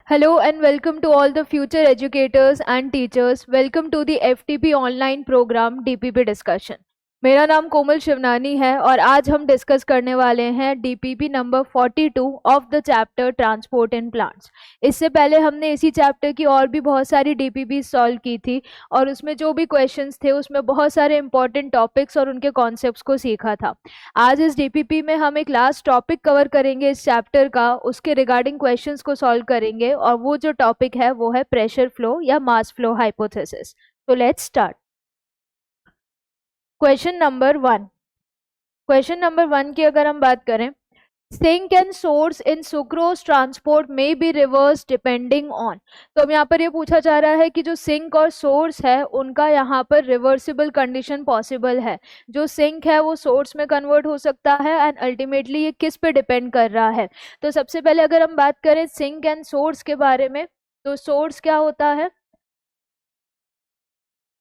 Hello and welcome to all the future educators and teachers. Welcome to the FTP online program DPP discussion. मेरा नाम कोमल शिवनानी है और आज हम डिस्कस करने वाले हैं DPP number 42 of the chapter transport in plants. इससे पहले हमने इसी चैप्टर की और भी बहुत सारी डीपीपी सॉल्व की थी और उसमें जो भी क्वेश्चंस थे उसमें बहुत सारे इंपॉर्टेंट टॉपिक्स और उनके कॉन्सेप्ट्स को सीखा था। आज इस डीपीपी में हम एक लास्ट टॉपिक कवर करेंगे इस चैप्टर का, उसके रिगार्डिंग क्वेश्चंस को सॉल्व करेंगे और वो जो टॉपिक है वो है प्रेशर फ्लो या मास फ्लो हाइपोथेसिस। तो लेट्स स्टार्ट। क्वेश्चन नंबर 1 की अगर हम बात करें, sink and source in sucrose transport में बी रिवर्स डिपेंडिंग ऑन। तो अब यहाँ पर ये पूछा जा रहा है कि जो सिंक और सोर्स है उनका यहाँ पर रिवर्सिबल कंडीशन पॉसिबल है। जो सिंक है वो सोर्स में कन्वर्ट हो सकता है एंड अल्टीमेटली ये किस पे डिपेंड कर रहा है। तो सबसे पहले अगर हम बात करें सिंक एंड सोर्स के बारे में, तो सोर्स क्या होता है?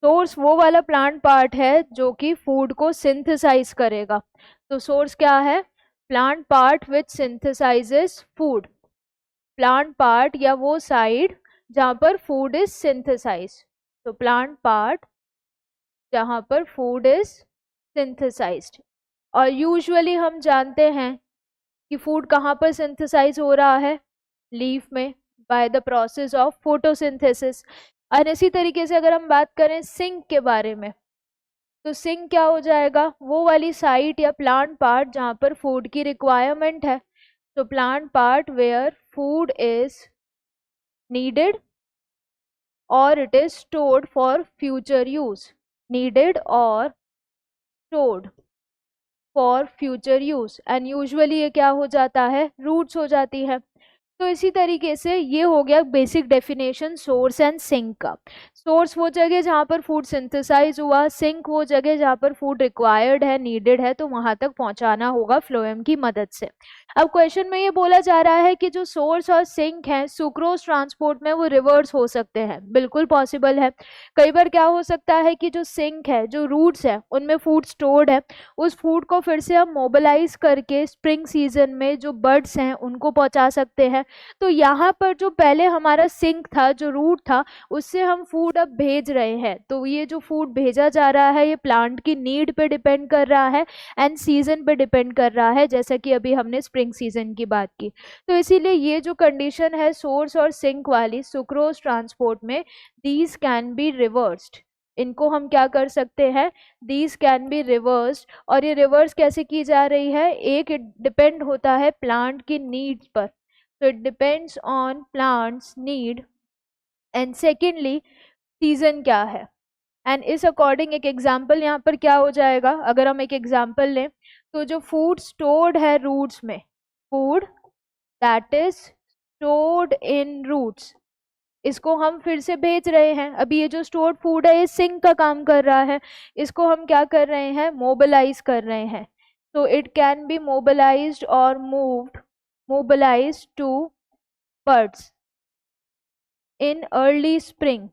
सोर्स वो वाला प्लांट पार्ट है जो कि फूड को सिंथेसाइज करेगा। तो सोर्स क्या है? Plant part which synthesises food. Plant part या वो साइड जहाँ पर फूड इज सिंथेसाइज। तो प्लांट पार्ट जहाँ पर फूड इज सिंथेसाइज्ड। और यूजुअली हम जानते हैं कि फूड कहाँ पर सिंथेसाइज हो रहा है? लीफ में, by the process of photosynthesis. और इसी तरीके से अगर हम बात करें सिंक के बारे में, तो सिंक क्या हो जाएगा? वो वाली साइट या प्लांट पार्ट जहाँ पर फूड की रिक्वायरमेंट है। तो plant part where food is needed और it is stored for future use. Needed और stored for future use and usually ये क्या हो जाता है? रूट्स हो जाती है। तो इसी तरीके से ये हो गया basic definition source and sink का। सोर्स वो जगह जहाँ पर फूड सिंथेसाइज हुआ, सिंक वो जगह जहाँ पर फूड रिक्वायर्ड है, नीडेड है, तो वहां तक पहुंचाना होगा फ्लोएम की मदद से। अब क्वेश्चन में ये बोला जा रहा है कि जो सोर्स और सिंक है सुक्रोज ट्रांसपोर्ट में वो रिवर्स हो सकते हैं। बिल्कुल पॉसिबल है। कई बार क्या हो सकता है कि जो सिंक है, जो रूट्स है, उनमें फूड स्टोर्ड है, उस फूड को फिर से हम मोबिलाइज करके स्प्रिंग सीजन में जो बर्ड्स हैं उनको पहुंचा सकते हैं। तो यहाँ पर जो पहले हमारा सिंक था, जो रूट था, उससे हम फूड अब भेज रहे हैं। तो ये जो फूड भेजा जा रहा है ये प्लांट की नीड पे डिपेंड कर रहा है एंड सीजन पे डिपेंड कर रहा है, जैसा कि अभी हमने स्प्रिंग सीजन की बात की। तो इसीलिए ये जो कंडीशन है सोर्स और सिंक वाली सुक्रोज ट्रांसपोर्ट में, दीज कैन बी रिवर्स्ड। इनको हम क्या कर सकते हैं? These can be reversed. और ये रिवर्स कैसे की जा रही है? एक, डिपेंड होता है प्लांट की नीड्स पर। So it depends on plants need and secondly season क्या है। एंड इस अकॉर्डिंग एक एग्जाम्पल यहाँ पर क्या हो जाएगा? अगर हम एक एग्जाम्पल लें तो जो फूड स्टोर्ड है रूट्स में, food that is stored in roots, इसको हम फिर से भेज रहे हैं। अभी ये जो स्टोर्ड फूड है ये सिंक का काम कर रहा है, इसको हम क्या कर रहे हैं? मोबिलाइज कर रहे हैं। तो इट कैन बी मोबिलाइज्ड और moved, mobilized to birds in early spring।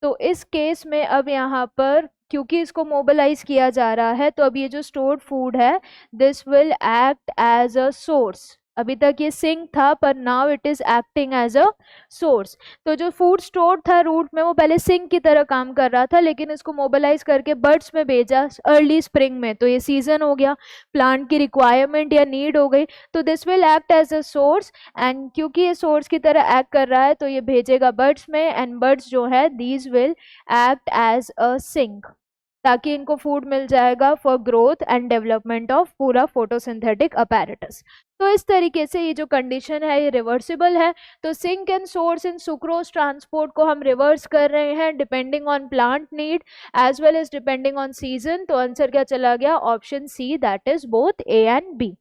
तो इस केस में अब यहाँ पर क्योंकि इसको मोबिलाइज किया जा रहा है, तो अब ये जो स्टोर्ड फूड है this will act as a source. अभी तक ये सिंक था पर now it is acting as a source. तो जो फूड स्टोर्ड था रूट में वो पहले सिंक की तरह काम कर रहा था, लेकिन इसको मोबिलाइज करके बर्ड्स में भेजा अर्ली स्प्रिंग में। तो ये सीजन हो गया, प्लांट की रिक्वायरमेंट या नीड हो गई, तो this will act as a source. And क्योंकि ये सोर्स की तरह एक्ट कर रहा है तो ये भेजेगा बर्ड्स में एंड बर्ड्स जो है these will act as a sink, ताकि इनको फूड मिल जाएगा for growth and development of पूरा फोटोसिंथेटिक अपैरेटस। तो इस तरीके से ये जो कंडीशन है ये रिवर्सिबल है। तो sink and source in sucrose transport को हम रिवर्स कर रहे हैं depending on plant need as well as depending on season. तो आंसर क्या चला गया? Option C, that is both A and B.